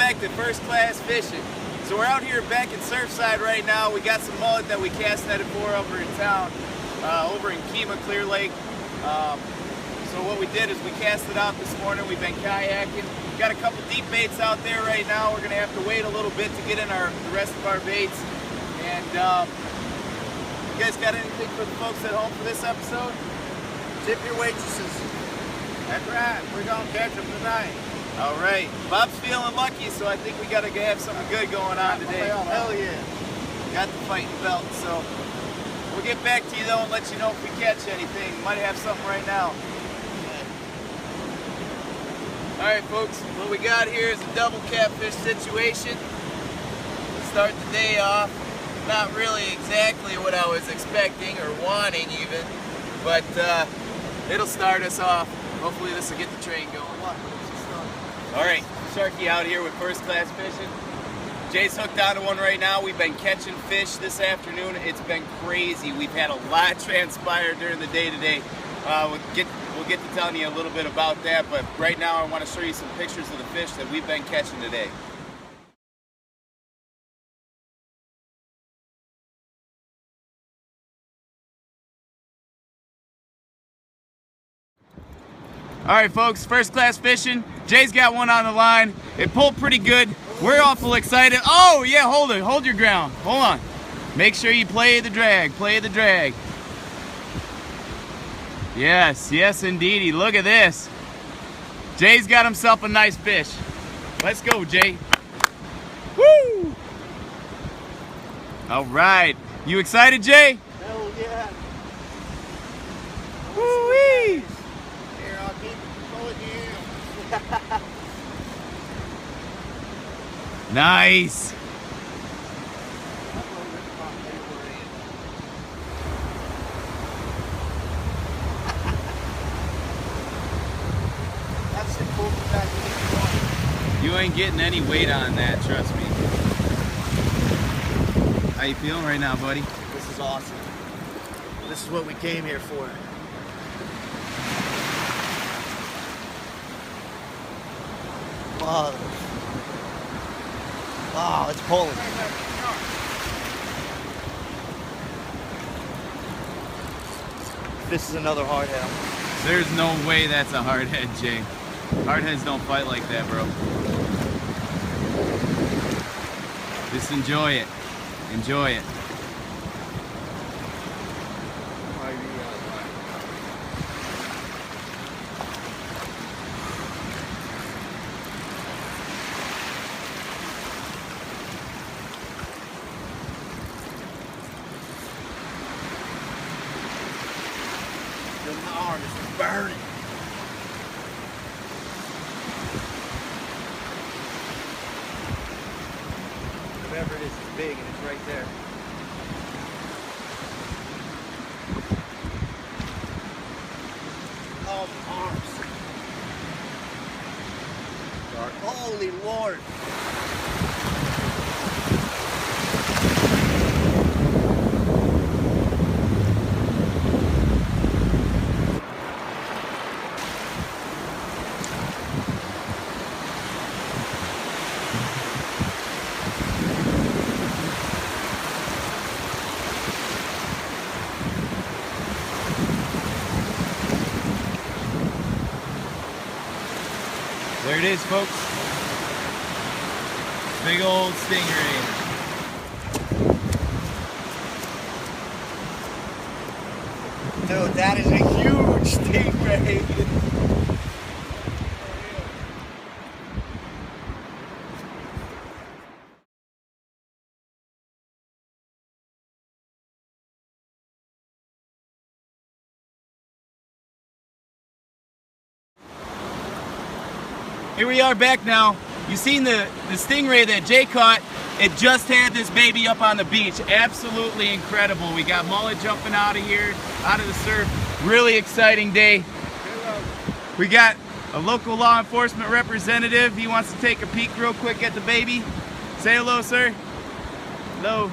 back to First Class Fishing. So we're out here back in Surfside right now. We got some mullet that we cast netted for over in town, over in Kemah, Clear Lake. So what we did is we cast it out this morning. We've been kayaking. Got a couple deep baits out there right now. We're gonna have to wait a little bit to get in the rest of our baits. And you guys got anything for the folks at home for this episode? Tip your waitresses. That's right. We're gonna catch them tonight. All right. Bob's feeling lucky, so I think we gotta have something good going on today. Hell yeah. Got the fighting belt, so we'll get back to you though and let you know if we catch anything. Might have something right now. All right, folks, what we got here is a double catfish situation. Start the day off. Not really exactly what I was expecting or wanting even, but it'll start us off. Hopefully this will get the train going. All right, Sharky out here with First Class Fishing. Jay's hooked onto one right now. We've been catching fish this afternoon. It's been crazy. We've had a lot transpire during the day today. We'll get to telling you a little bit about that, but right now I want to show you some pictures of the fish that we've been catching today. All right, folks, First Class Fishing. Jay's got one on the line. It pulled pretty good. We're awful excited. Oh, yeah, hold it. Hold your ground. Hold on. Make sure you play the drag. Play the drag. Yes, yes, indeedy. Look at this. Jay's got himself a nice fish. Let's go, Jay. Woo! All right. You excited, Jay? Hell yeah. Woo-wee! Here, I'll keep pulling you. Nice. That's the cool back. You ain't getting any weight on that, trust me. How you feeling right now, buddy? This is awesome. This is what we came here for. Oh, it's pulling. This is another hard head. There's no way that's a hard head, Jay. Hard heads don't fight like that, bro. Just enjoy it. Enjoy it. The arm is burning. Whatever it is, it's big and it's right there. Oh, my arms. Holy Lord. There it is, folks. Big old stingray. Dude, that is a huge stingray. Here we are back now. You seen the stingray that Jay caught. It just had this baby up on the beach. Absolutely incredible. We got mullet jumping out of here, out of the surf. Really exciting day. We got a local law enforcement representative. He wants to take a peek real quick at the baby. Say hello, sir. Hello.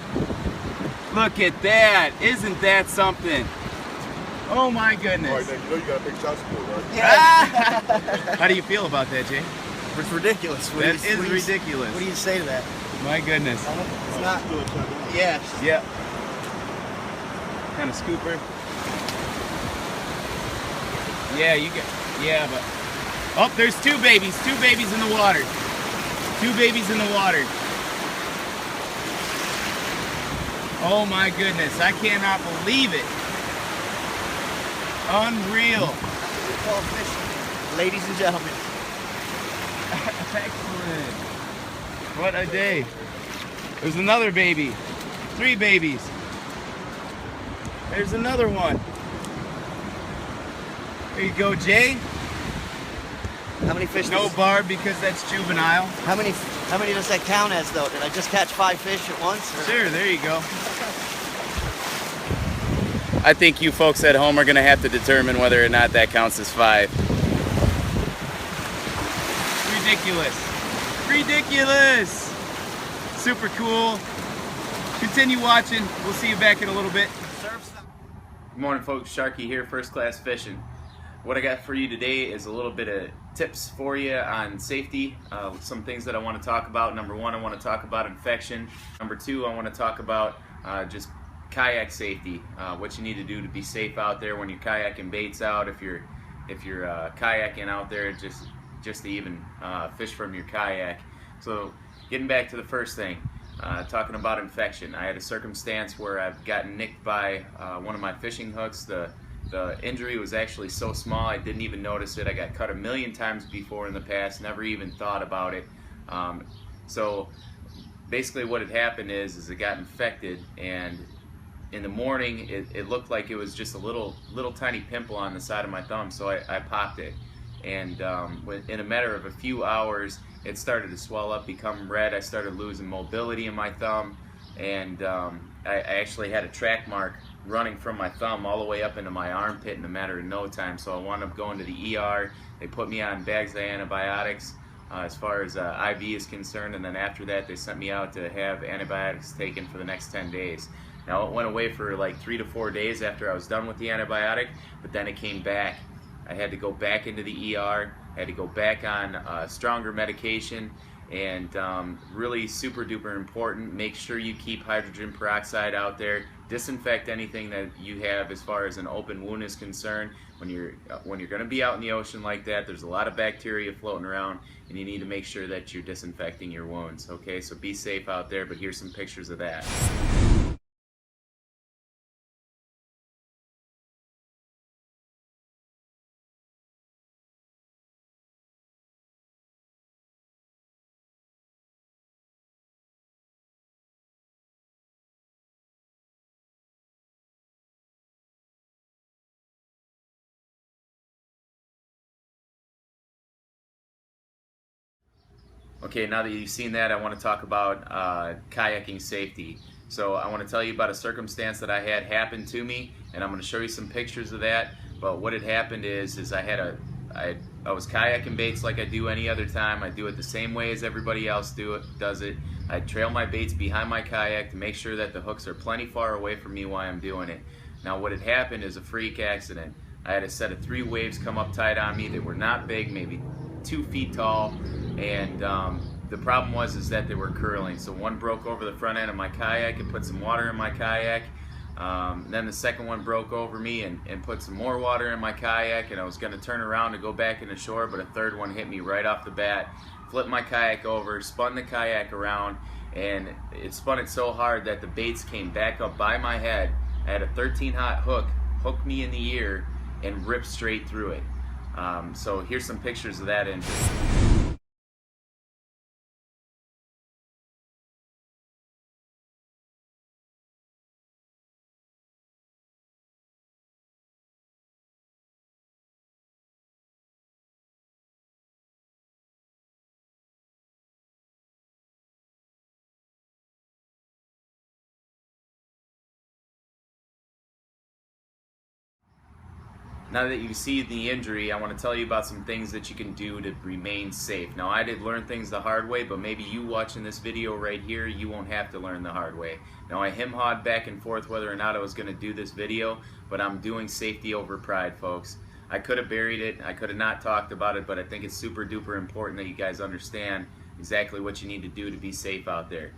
Look at that. Isn't that something? Oh my goodness. All right, then, you know you got a big shot school, right? Yeah. How do you feel about that, Jay? It's ridiculous. That is ridiculous. What do you say to that? My goodness. It's not. Yeah. Yep. Kind of scooper. Yeah, you get. Yeah, but. Oh, there's two babies. Two babies in the water. Two babies in the water. Oh my goodness, I cannot believe it. Unreal. Ladies and gentlemen. Excellent. What a day. There's another baby. 3 babies. There's another one. There you go, Jay. How many fish? No barb because that's juvenile. How many does that count as though? Did I just catch 5 fish at once? Or? Sure, there you go. I think you folks at home are going to have to determine whether or not that counts as 5. Ridiculous. Ridiculous. Super cool. Continue watching. We'll see you back in a little bit. Good morning, folks. Sharky here, First Class Fishing. What I got for you today is a little bit of tips for you on safety. Some things that I want to talk about. Number 1, I want to talk about infection. Number 2, I want to talk about just kayak safety. What you need to do to be safe out there when you're kayaking baits out. If you're kayaking out there, just to even fish from your kayak. So getting back to the first thing, talking about infection. I had a circumstance where I've gotten nicked by one of my fishing hooks. The injury was actually so small I didn't even notice it. I got cut a million times before in the past, never even thought about it. So basically what had happened is it got infected, and in the morning it looked like it was just a little tiny pimple on the side of my thumb, so I popped it. And in a matter of a few hours it started to swell up, become red. I started losing mobility in my thumb, and I actually had a track mark running from my thumb all the way up into my armpit in a matter of no time. So I wound up going to the ER. They put me on bags of antibiotics as far as IV is concerned, and then after that they sent me out to have antibiotics taken for the next 10 days. Now it went away for like 3 to 4 days after I was done with the antibiotic, but then it came back. I had to go back into the ER, I had to go back on stronger medication, and really super duper important, make sure you keep hydrogen peroxide out there. Disinfect anything that you have as far as an open wound is concerned. When you're going to be out in the ocean like that, there's a lot of bacteria floating around, and you need to make sure that you're disinfecting your wounds. Okay, so be safe out there, but here's some pictures of that. Okay, now that you've seen that, I want to talk about kayaking safety. So I want to tell you about a circumstance that I had happen to me, and I'm going to show you some pictures of that. But what had happened is I was kayaking baits like I do any other time. I do it the same way as everybody else does it. I trail my baits behind my kayak to make sure that the hooks are plenty far away from me while I'm doing it. Now what had happened is a freak accident. I had a set of 3 waves come up tight on me. They were not big, maybe 2 feet tall, and the problem was that they were curling. So one broke over the front end of my kayak and put some water in my kayak. Then the second one broke over me and put some more water in my kayak, and I was going to turn around to go back into shore, but a third one hit me right off the bat, flipped my kayak over, spun the kayak around, and it spun it so hard that the baits came back up by my head. I had a 13-aught hook hook me in the ear and rip straight through it. So here's some pictures of that injury. Now that you see the injury, I want to tell you about some things that you can do to remain safe. Now, I did learn things the hard way, but maybe you watching this video right here, you won't have to learn the hard way. Now, I hem-hawed back and forth whether or not I was going to do this video, but I'm doing safety over pride, folks. I could have buried it, I could have not talked about it, but I think it's super duper important that you guys understand exactly what you need to do to be safe out there.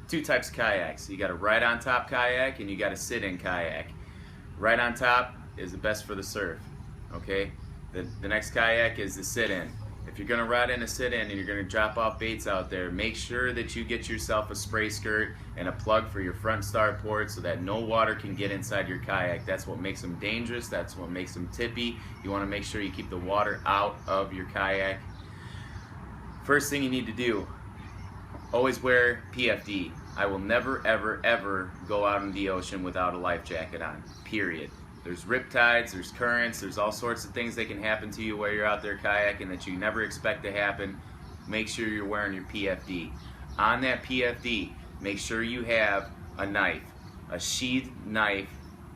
Two types of kayaks. You got a ride on top kayak and you got a sit in kayak. Ride on top is the best for the surf, okay? The next kayak is the sit in. If you're gonna ride in a sit in and you're gonna drop off baits out there, make sure that you get yourself a spray skirt and a plug for your front starport so that no water can get inside your kayak. That's what makes them dangerous, that's what makes them tippy. You wanna make sure you keep the water out of your kayak. First thing you need to do, always wear PFD. I will never, ever, ever go out in the ocean without a life jacket on, period. There's riptides, there's currents, there's all sorts of things that can happen to you while you're out there kayaking that you never expect to happen. Make sure you're wearing your PFD. On that PFD, make sure you have a knife, a sheathed knife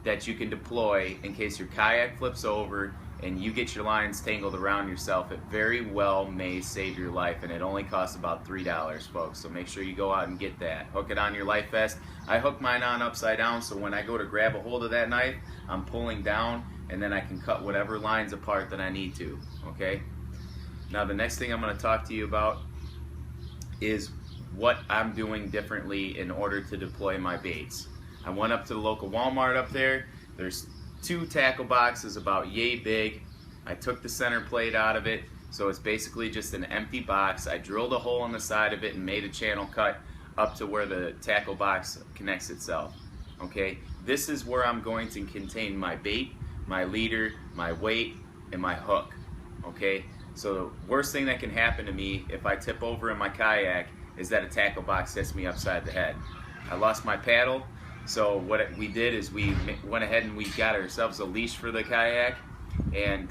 that you can deploy in case your kayak flips over and you get your lines tangled around yourself. It very well may save your life, and it only costs about $3, folks. So make sure you go out and get that. Hook it on your life vest. I hook mine on upside down, so when I go to grab a hold of that knife, I'm pulling down, and then I can cut whatever lines apart that I need to, okay? Now the next thing I'm gonna talk to you about is what I'm doing differently in order to deploy my baits. I went up to the local Walmart up there. There's 2 tackle boxes about yay big. I took the center plate out of it, so it's basically just an empty box. I drilled a hole in the side of it and made a channel cut up to where the tackle box connects itself. Okay, this is where I'm going to contain my bait, my leader, my weight, and my hook. Okay, so the worst thing that can happen to me if I tip over in my kayak is that a tackle box hits me upside the head. I lost my paddle. So what we did is we went ahead and we got ourselves a leash for the kayak, and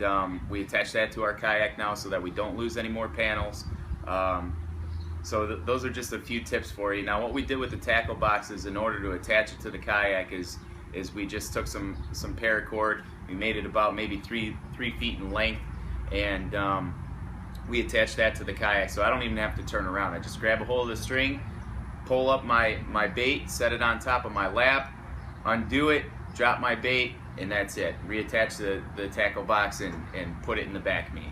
we attached that to our kayak now so that we don't lose any more panels. Those are just a few tips for you. Now what we did with the tackle boxes in order to attach it to the kayak is we just took some paracord, we made it about maybe three feet in length, and we attached that to the kayak, so I don't even have to turn around. I just grab a hold of the string, pull up my bait, set it on top of my lap, undo it, drop my bait, and that's it. Reattach the tackle box and put it in the back of me.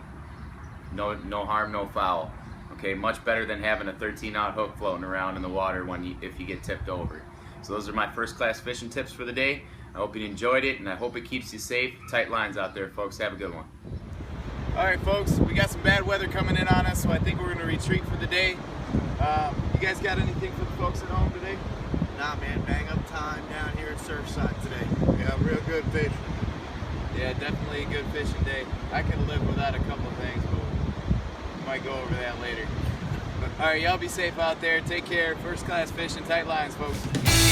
No harm, no foul. Okay, much better than having a 13-aught hook floating around in the water if you get tipped over. So those are my first-class fishing tips for the day. I hope you enjoyed it, and I hope it keeps you safe. Tight lines out there, folks. Have a good one. All right, folks, we got some bad weather coming in on us, so I think we're going to retreat for the day. You guys got anything for the folks at home today? Nah, man, bang up time down here at Surfside today. Yeah, real good fish. Yeah, definitely a good fishing day. I can live without a couple of things, but we might go over that later. All right, y'all be safe out there. Take care. First class fishing, tight lines, folks.